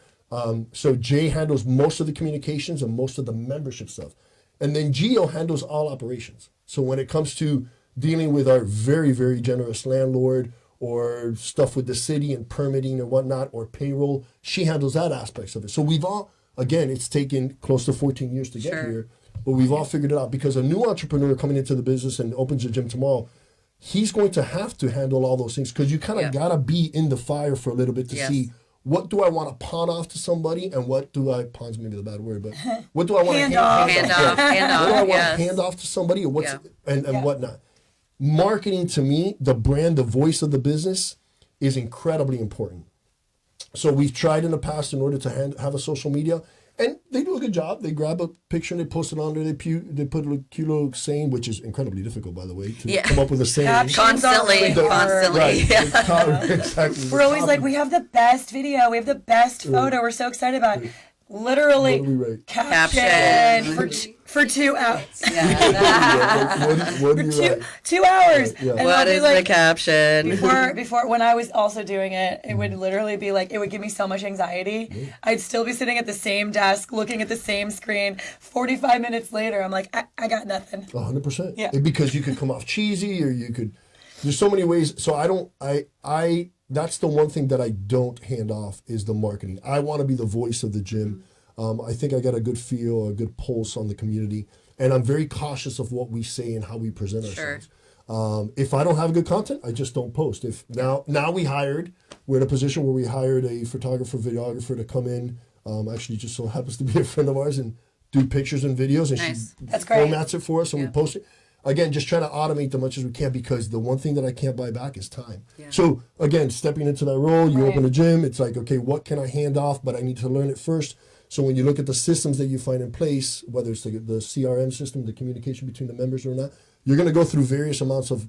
So Jay handles most of the communications and most of the membership stuff. And then Gio handles all operations. So when it comes to dealing with our very, very generous landlord or stuff with the city and permitting and whatnot, or payroll, she handles that aspects of it. So we've all, again, it's taken close to 14 years to get Sure. here, but we've all figured it out, because a new entrepreneur coming into the business and opens a gym tomorrow, he's going to have to handle all those things, because you kind of got to be in the fire for a little bit to see, what do I want to pawn off to somebody, and what do I, pawn's maybe the bad word, but what do I want to hand off? Hand off. What do I want Yes. to hand off to somebody, or what's Yeah. and whatnot. Marketing, to me, the brand, the voice of the business, is incredibly important. So we've tried in the past in order to have a social media, and they do a good job. They grab a picture and they post it on there. They put a cute little saying, which is incredibly difficult, by the way, to come up with a saying. Constantly. Right. Yeah. Exactly. We're always like, we have the best video. We have the best photo. We're so excited about it. Literally, What do we write? caption for 2 hours. What do you write? 2 hours. Yeah. And What I'll be is like, the caption? before when I was also doing it, it would literally be like, it would give me so much anxiety. I'd still be sitting at the same desk, looking at the same screen. 45 minutes later, I'm like, I got nothing. 100%. Yeah. Because you could come off cheesy, or you could. There's so many ways. So I that's the one thing that I don't hand off, is the marketing. I want to be the voice of the gym. I think I got a good feel, a good pulse on the community, and I'm very cautious of what we say and how we present ourselves. If I don't have good content, I just don't post. If now we're in a position where we hired a photographer, videographer to come in. Actually, just so happens to be a friend of ours, and do pictures and videos, and Nice. she That's great. formats it for us, and we post it. Again, just trying to automate as much as we can, because the one thing that I can't buy back is time. Yeah. So again, stepping into that role, you open a gym, it's like, okay, what can I hand off? But I need to learn it first. So when you look at the systems that you find in place, whether it's the CRM system, the communication between the members or not, you're going to go through various amounts of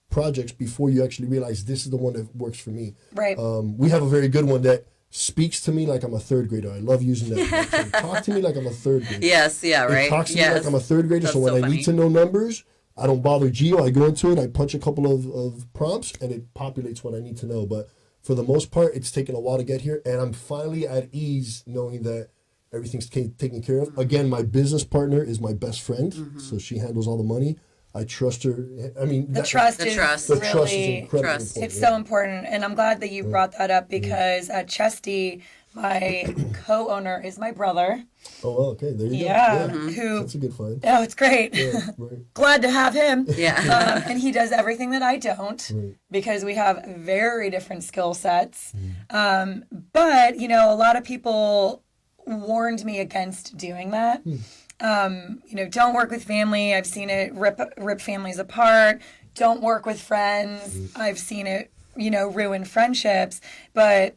projects before you actually realize this is the one that works for me. Right. We have a very good one that speaks to me like I'm a third grader. I love using that. So talk to me like I'm a third grader. Yes, yeah, right. It talks to me Yes. like I'm a third grader. That's So when so I funny. need to know numbers, I don't bother Gio. I go into it, I punch a couple of prompts, and it populates what I need to know. But for the most part, it's taken a while to get here, and I'm finally at ease knowing that everything's taken care of. Again, my business partner is my best friend, so she handles all the money. I trust her. I mean, The trust The is trust. the trust is really, incredibly Trust. important. it's so important. And I'm glad that you brought that up, because at Chesty, my co-owner is my brother. Oh, well, okay, there you Yeah. go. Who, That's a good find. oh, it's great. Yeah, right. Glad to have him. Yeah. And he does everything that I don't, Right. because we have very different skill sets. But, you know, a lot of people warned me against doing that. You know, don't work with family. I've seen it rip families apart. Don't work with friends. I've seen it, you know, ruin friendships. But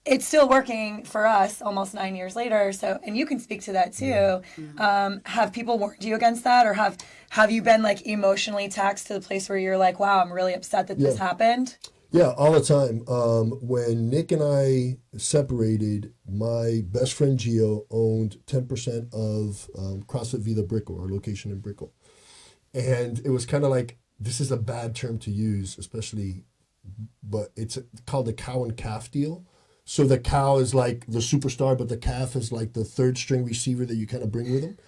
it's still working for us almost 9 years later. So, and you can speak to that too. Have people warned you against that, or have you been like emotionally taxed to the place where you're like, wow, I'm really upset that this happened? Yeah, all the time. When Nick and I separated, my best friend Gio owned 10% of CrossFit Vida Brickell, our location in Brickell. And it was kind of like, this is a bad term to use, especially, but it's called the cow and calf deal. So the cow is like the superstar, but the calf is like the third string receiver that you kind of bring with him.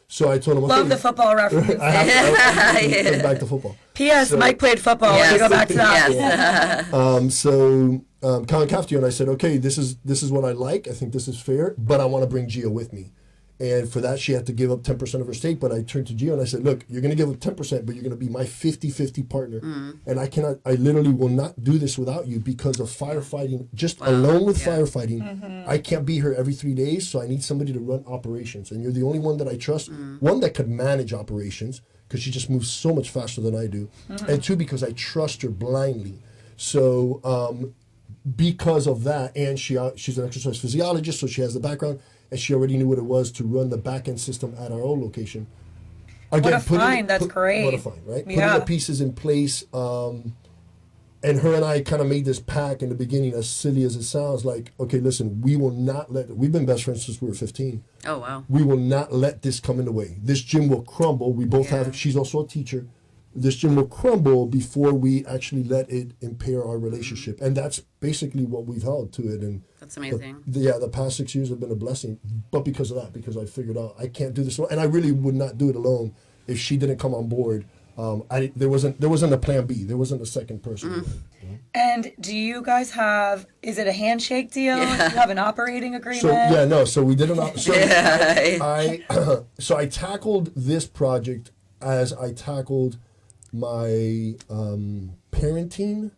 So I told him, Love the football reference. I have to come back to football. P.S. So- Mike played football. Let me go back to that. Yes. So Colin Cafdio and I said, okay, this is what I like. I think this is fair, but I want to bring Gio with me. And for that, she had to give up 10% of her stake. But I turned to Gio and I said, look, you're going to give up 10%, but you're going to be my 50-50 partner. And I literally will not do this without you because of firefighting. Just alone with firefighting, I can't be here every 3 days. So I need somebody to run operations. And you're the only one that I trust. One, that could manage operations because she just moves so much faster than I do. And two, because I trust her blindly. So because of that, and she's an exercise physiologist, so she has the background, and she already knew what it was to run the back-end system at our old location. Again, What a find. That's great. What a find, right? Yeah. Putting the pieces in place, and her and I kind of made this pact in the beginning, as silly as it sounds, like, okay, listen, we've been best friends since we were 15. Oh, wow. We will not let this come in the way. This gym will crumble. We both she's also a teacher. This gym will crumble before we actually let it impair our relationship. And that's basically what we've held to it. And That's amazing. the past 6 years have been a blessing. But because of that, because I figured out I can't do this alone. And I really would not do it alone if she didn't come on board. There wasn't a plan B. There wasn't a second person. And do you guys have, is it a handshake deal? Yeah. Do you have an operating agreement? So we did an so Yeah. so I tackled this project as I tackled my parenting,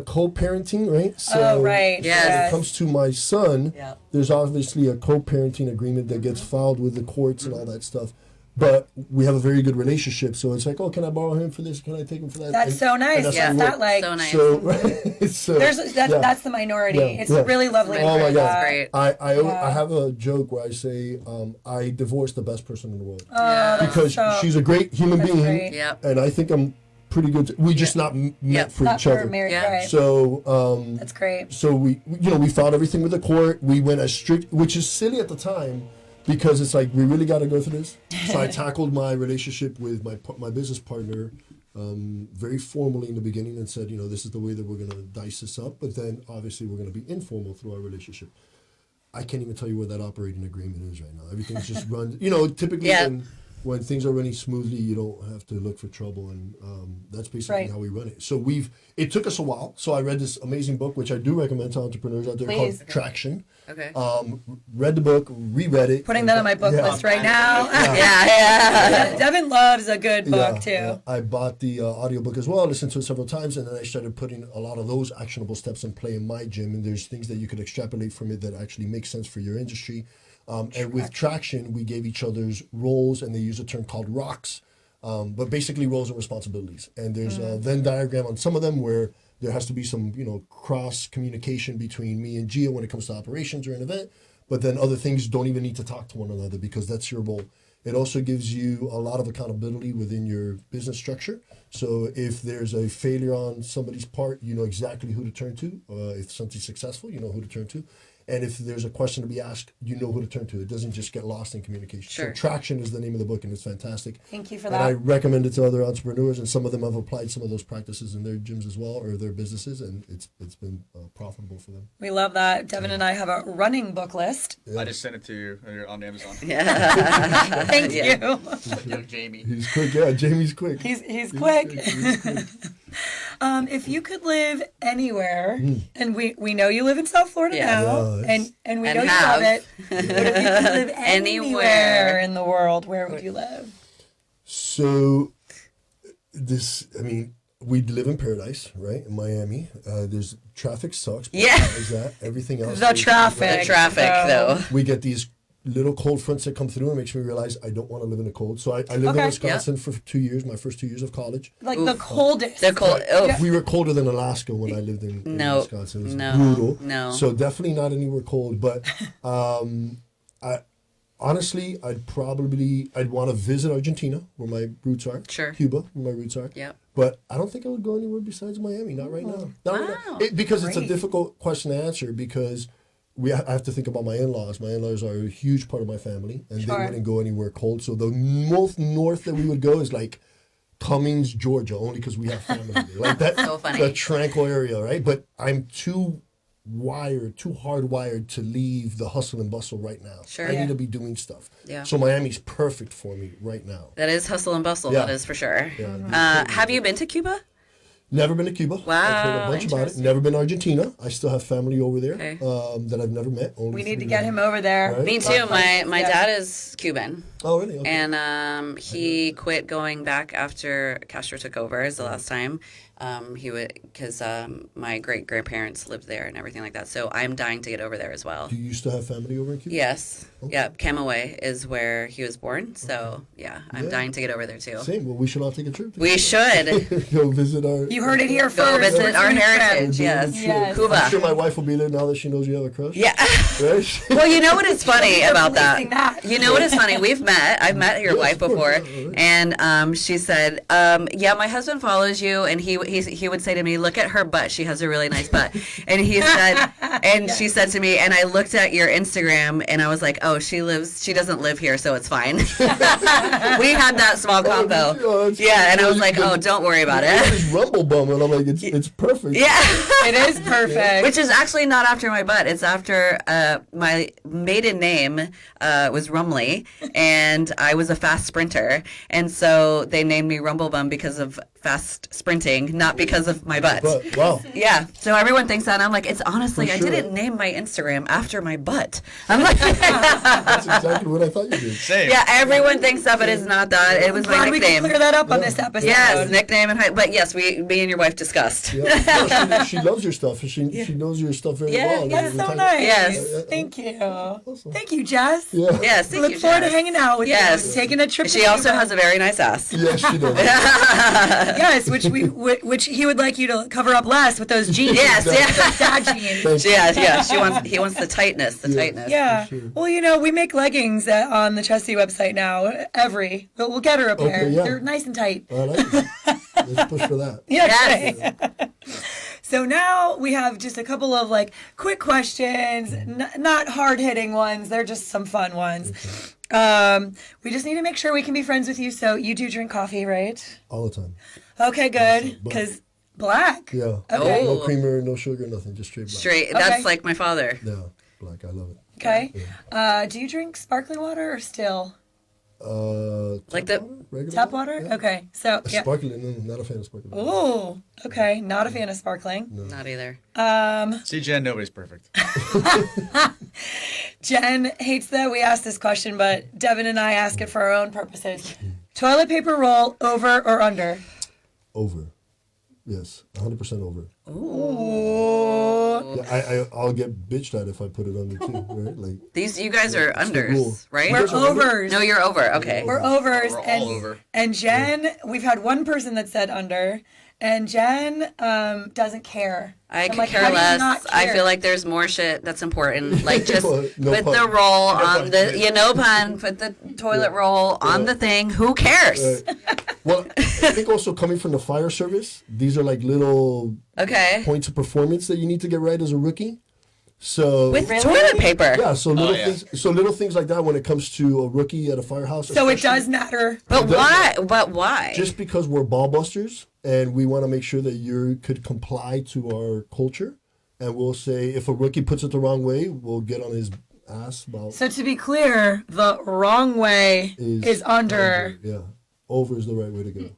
co-parenting, right? So right. Yes. when it comes to my son, Yeah. there's obviously a co-parenting agreement that gets filed with the courts and all that stuff. But we have a very good relationship, so it's like, oh, can I borrow him for this? Can I take him for that? That's And- so and nice. that's Yeah, how we that work. like, So nice. So, that's the minority. Yeah, It's yeah. really lovely. Oh my to God. that. Great. I have a joke where I say I divorced the best person in the world Oh, that's because so, she's a great human that's being, great. Yep. and I think I'm pretty good. We just not met Yep. for Not each for other. married, Yeah. right. So That's great. so we filed everything with the court. We went as strict, which is silly at the time, because it's like we really got to go through this. So I tackled my relationship with my business partner very formally in the beginning and said, this is the way that we're going to dice this up. But then obviously we're going to be informal through our relationship. I can't even tell you where that operating agreement is right now. Everything's just run. Typically Yeah. when things are running smoothly, you don't have to look for trouble, and that's basically Right. how we run it. So it took us a while. So I read this amazing book, which I do recommend to entrepreneurs out there, Please. called Traction. Okay. Read the book, reread it. Putting that on my book Yeah. list right now. Yeah. Devin loves a good book too. I bought the audiobook as well, listened to it several times, and then I started putting a lot of those actionable steps in play in my gym. And there's things that you could extrapolate from it that actually make sense for your industry. And with Traction, we gave each other's roles, and they use a term called rocks, but basically roles and responsibilities. And there's a Venn diagram on some of them where there has to be some, cross communication between me and Gio when it comes to operations or an event. But then other things don't even need to talk to one another because that's your role. It also gives you a lot of accountability within your business structure. So if there's a failure on somebody's part, you know exactly who to turn to. If something's successful, you know who to turn to. And if there's a question to be asked, you know who to turn to. It doesn't just get lost in communication. Sure. So Traction is the name of the book, and it's fantastic. Thank you for And I that. recommend it to other entrepreneurs, and some of them have applied some of those practices in their gyms as well, or their businesses, and it's been profitable for them. We love that. Devin and I have a running book list. I just sent it to you. You're on Amazon. Thank Yeah. you. Young Jamie. He's quick, yeah. Jamie's quick. He's quick. He's quick. If you could live anywhere, and we know you live in South Florida Yes. now, Yes. and we And know you have. love it. But if you could live Anywhere. anywhere in the world, where would you live? So, we live in paradise, right? In Miami. There's traffic sucks. but Yeah. besides that, everything else. The is- traffic. The traffic, So- though. We get these little cold fronts that come through and makes me realize I don't want to live in the cold. So I lived Okay. in Wisconsin for 2 years, my first 2 years of college. Like the coldest. They're cold. Oh, We were colder than Alaska when I lived in No. Wisconsin. It was No. brutal. No. So definitely not anywhere cold. But honestly, I'd want to visit Argentina, where my roots are. Sure. Cuba, where my roots are. Yep. But I don't think I would go anywhere besides Miami. Not right now. Not right now. Because it's a Great. difficult question to answer because I have to think about my in-laws. My in-laws are a huge part of my family, and Sure. they wouldn't go anywhere cold. So the most north that we would go is like Cummings, Georgia, only because we have family there. Like that, So funny. the tranquil area, right? But I'm too hardwired to leave the hustle and bustle right now. Sure. I Yeah. need to be doing stuff. Yeah. So Miami's perfect for me right now. That is hustle and bustle. Yeah. That is for sure. Yeah. Have you been to Cuba? Never been to Cuba. Wow, I've heard a bunch about it. interesting. Never been to Argentina. I still have family over there Okay. that I've never met. Only We need to through get him over there. Right. Me too. My Yeah. dad is Cuban. Oh, really? Okay. And he quit going back after Castro took over as the last time. He would because my great grandparents lived there and everything like that. So I'm dying to get over there as well. Do you still have family over in Cuba? Yes. Yeah. Camagüey is where he was born. So yeah, I'm Yeah. dying to get over there too. Same. Well, we should all take a trip. We should Go visit our. You heard it here go first. visit We're our doing a trip. heritage. Yes. Yes. Cuba. I'm sure my wife will be there now that she knows you have a crush. Yeah. Right? Well, you know what is funny about policing that? that. You know what is funny? I've met your Yes, wife of course, before, yeah, right. and she said, "Yeah, my husband follows you," and he would say to me, "Look at her butt; she has a really nice butt." And he said, and she said to me, and I looked at your Instagram, and I was like, "Oh, she doesn't live here, so it's fine." We had that small combo, did you? Oh, that's yeah, and I was you like, can- "Oh, don't worry about What it." is Rumble Bum? And I'm like, it's perfect. Yeah. It is perfect. Which is actually not after my butt. It's after my maiden name was Rumley, and I was a fast sprinter. And so they named me Rumblebum because of fast sprinting, not because of my butt. But wow. Yeah. So everyone thinks that. And I'm like, it's honestly, For I sure. didn't name my Instagram after my butt. I'm like, That's exactly what I thought you did. Same. yeah, everyone thinks that, but it's not that. It was my Glad we can nickname. clear that up on this episode. Yes, nickname and height. But yes, me and your wife discussed. Yeah. No, she loves your stuff. And she knows your stuff very Yeah, well. That's We so talk- nice. Yes. Thank you. Awesome. Thank you, Jess. Yeah. Yes, We thank look you, forward to Jess. hanging out with Yes. you. Taking a trip. She to also Cuba. has a very nice ass. Yes, she does. Yes, which he would like you to cover up less with those jeans. Yes, yeah. Dad jeans. Thank you. Yeah. He wants the tightness, tightness. Yeah. sure. Well, we make leggings on the Chesty website now. We'll get her a pair. Okay, yeah. They're nice and tight. I like it. Let's push for that. Yes. So now we have just a couple of quick questions, not hard hitting ones. They're just some fun ones. We just need to make sure we can be friends with you. So you do drink coffee, right? All the time. Okay, good. Black. Because black. Yeah. Okay. No Oh. creamer, no sugar, nothing. Just straight black. Straight. Okay. That's like my father. Yeah, black. I love it. Okay. Do you drink sparkling water or still? Like the Regular Tap water? Yeah. Okay. So, yeah. Sparkling, no, not a fan of sparkling. Ooh. Okay. Not a fan of sparkling. not either. See, Jen, nobody's perfect. Jen hates that we ask this question, but Devin and I ask it for our own purposes. Toilet paper roll over or under? Over. Yes, 100% over. Ooh. Yeah, I'll get bitched at if I put it under too, right? Like You guys are it's the rule. unders, right? We're overs. No, you're over. Okay. We're overs. We're all and, over. And Jen, we've had one person that said under, and Jen doesn't care. I I'm could like, care how do you less. not I care? feel like there's more shit that's important. Like just No put pun. the roll No on pun. the no pun. Put the toilet roll on the thing. Who cares? Well, I think also coming from the fire service, these are like little Okay. points of performance that you need to get right as a rookie. So With toilet paper. yeah, so little yeah. things, little things like that when it comes to a rookie at a firehouse. So it especially does matter. But It does why? But why? just because we're ball busters and we want to make sure that you could comply to our culture, and we'll say if a rookie puts it the wrong way, we'll get on his ass about. So to be clear, the wrong way is under. Yeah, over is the right way to go.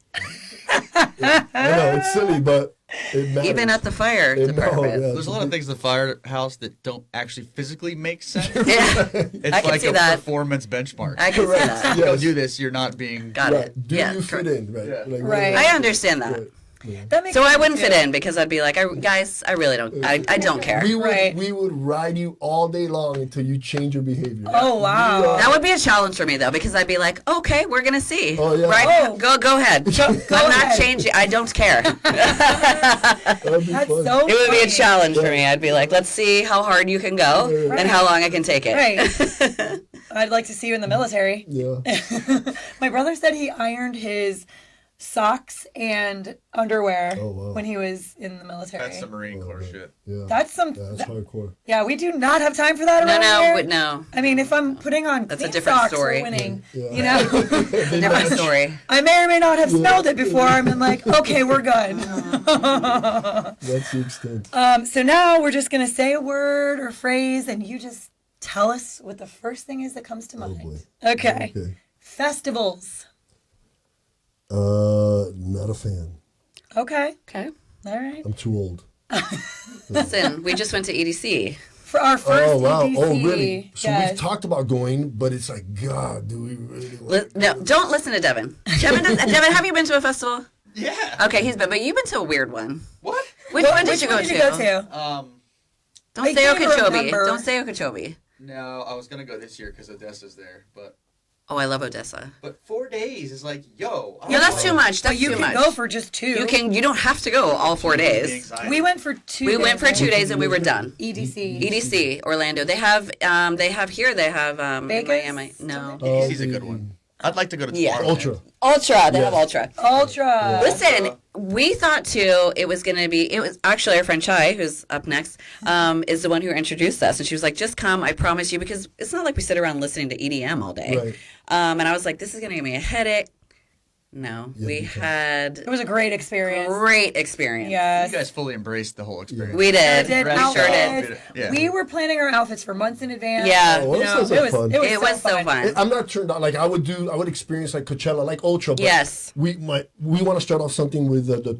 Yeah, I know it's silly, but it matters. Even at the fire It- department. yeah, There's a lot of things in the firehouse that don't actually physically make sense. Yeah. It's I can like see a that. performance benchmark. I can see Correct. that. If you don't Yes. do this, you're not being. Got Right. it. Do Yeah. you fit in? Right. Yeah. Like, Right. I understand that. Right. Yeah. That makes So I sense, wouldn't fit too. in because I'd be like, guys, I really don't. I don't care. We would Right. we would ride you all day long until you change your behavior. Oh, wow. We are- That would be a challenge for me though, because I'd be like, okay, we're gonna see. Oh, yeah. Right? Oh. Go ahead. I'm not ahead. changing. I don't care. It That'd be That's fun. so would be a funny. challenge for me. I'd be like, let's see how hard you can go and how long I can take it. Right. I'd like to see you in the military. Yeah. My brother said he ironed his socks and underwear when he was in the military. That's some Marine Corps shit. Yeah. That's some. That's hardcore. Yeah, we do not have time for that around here. No. I mean, if I'm putting on That's a clean different socks, story. we're winning. Yeah. You know, Different story. I may or may not have smelled it before. I'm like, okay, we're good. That's the extent. So now we're just gonna say a word or phrase, and you just tell us what the first thing is that comes to mind. boy. Okay. Okay. Festivals. Not a fan. Okay. Okay. All right. I'm too old. Listen, we just went to EDC. For our first Oh wow! EDC. Oh really? So Yes. we've talked about going, but it's like, God, do we really? Want No, don't listen to Devin. Devin, have you been to a festival? Yeah. Okay, he's been, but you've been to a weird one. What? Which one did you go to? Don't I say can't Okeechobee. remember. Don't say Okeechobee. No, I was gonna go this year because Odessa's there, but Oh, I love Odessa. 4 days is like, yo. No, that's too much. That's But you too can much. go for just 2. You don't have to go all 4 days. We went for 2. We went for 2 days and we were done. EDC. EDC, Orlando. They have here. They have Vegas? Miami. No. EDC's a good one. I'd like to go to Yeah. Tomorrowland. Ultra. Ultra. They have Ultra. Ultra. Listen, we thought too it was going to be, it was actually our friend Chai, who's up next, is the one who introduced us. And she was like, just come, I promise you, because it's not like we sit around listening to EDM all day. Right. And I was like, this is going to give me a headache. No, Yeah, we you can. had It was a great experience. great experience. Yes. You guys fully embraced the whole experience. We did. Did We sure did. outfits. Yeah. We were planning our outfits for months in advance. Yeah. Oh, well, You that know, sounds like fun. It was so fun. I'm not turned on. Like I would experience like Coachella, like Ultra. But Yes. We want to start off something with the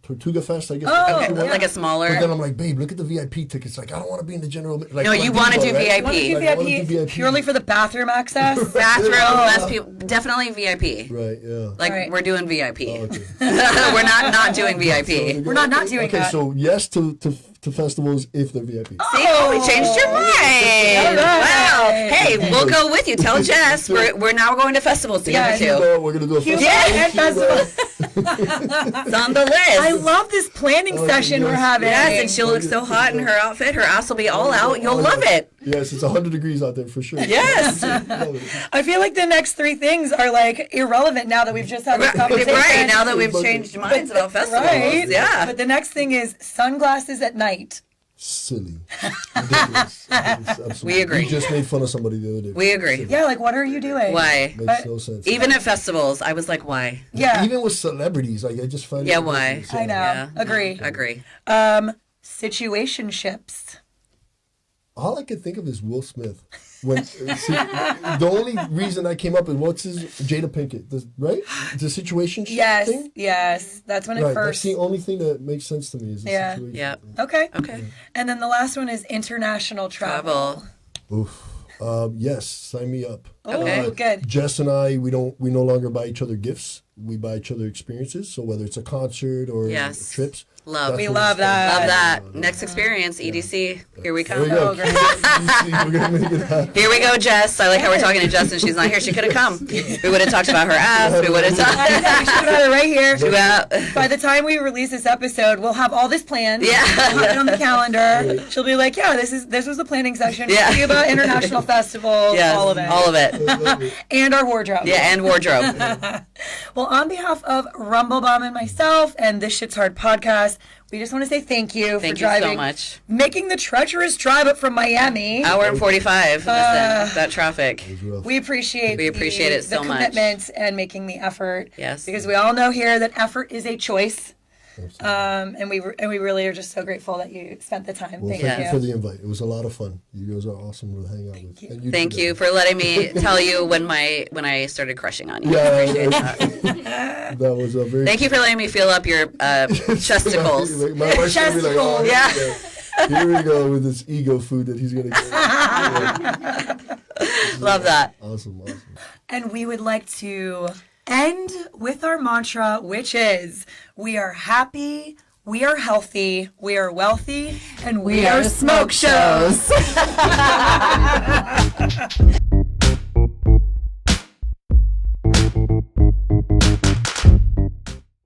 Tortuga Fest, I guess. Oh, that's the one. Like a smaller. But then I'm like, babe, look at the VIP tickets. Like I don't want to be in the general. Like, No, you want to do right? I want to do VIP. Like, I wanna VIP, do VIP. purely for the bathroom access. Bathroom, Oh. less people. Definitely VIP. Right. Yeah. Like, Right. we're doing VIP. Oh, okay. We're not doing VIP. We're not doing okay, that. so yes to festivals if they're VIP. See, we changed your mind. All right. Wow. Hey, we'll go with you. Tell Jess we're now going to festivals together Yeah. too. We're gonna do a festival. Yeah, and festivals. It's on the list. I love this planning session we're yes, having. Yes, and she'll look so hot in her outfit. Her ass will be all out. You'll love it. Yes, it's 100 degrees out there for sure. Yes. Love it. I feel like the next 3 things are like irrelevant now that we've just had this conversation. Right, now that we've changed minds about festivals. Right. Yeah. But the next thing is sunglasses at night. Silly. Ridiculous. It's absolutely- We agree. You just made fun of somebody the other day. We agree. Yeah, like what are you doing? Why? Makes no sense. Even at festivals, I was like, why? Yeah, Even with celebrities, like I just find Yeah, it why? ridiculous. I know. Yeah. Agree. Agree. Situationships. All I can think of is Will Smith. When see, the only reason I came up with what's his Jada Pinkett, right? The situation Yes, thing. yes. That's when it Right. That's first. the only thing that makes sense to me is the Yeah. situation. Yeah. Okay. Okay. And then the last one is international travel. Travel. Oof. Yes, sign me up. Oh, good. Jess and I, we no longer buy each other gifts. We buy each other experiences. So whether it's a concert or Yes. trips, Love. that's We what love we spend. that. Love that. Next experience, EDC. Here we There we come. go. Oh, great. We're gonna make it happen. Here we go, Jess. I like how we're talking to Justin. She's not here. She could have come. We would have talked about her ass. We would have I know, we should talked have had it right here. about. By the time we release this episode, we'll have all this planned. Yeah. We'll have it on the calendar. She'll be like, "Yeah, this was the planning section. Yeah. We'll see about international festivals, Yes, all of it, all of it. I love it. and our wardrobe." Yeah, and wardrobe. Well, on behalf of Rumblebomb and myself and This Shit's Hard podcast, we just want to say thank you Thank for you driving, so much. making the treacherous drive up from Miami. Hour and 45. Listen, that traffic. It was rough. We appreciate it so the much. commitment and making the effort. Yes. Because we all know here that effort is a choice. And we really are just so grateful that you spent the time. Well, Thank thank you. you for the invite. It was a lot of fun. You guys are awesome to hang out with. And you Thank too, you Deb. for letting me tell you when I started crushing on you. Yeah, I appreciate that. that was a very. Thank you for letting me feel up your chesticles. My wife's gonna be like, oh, Yeah. Here we go with this ego food that he's gonna get. Love that. Awesome. And we would like to end with our mantra, which is we are happy, we are healthy, we are wealthy, and we are smoke shows.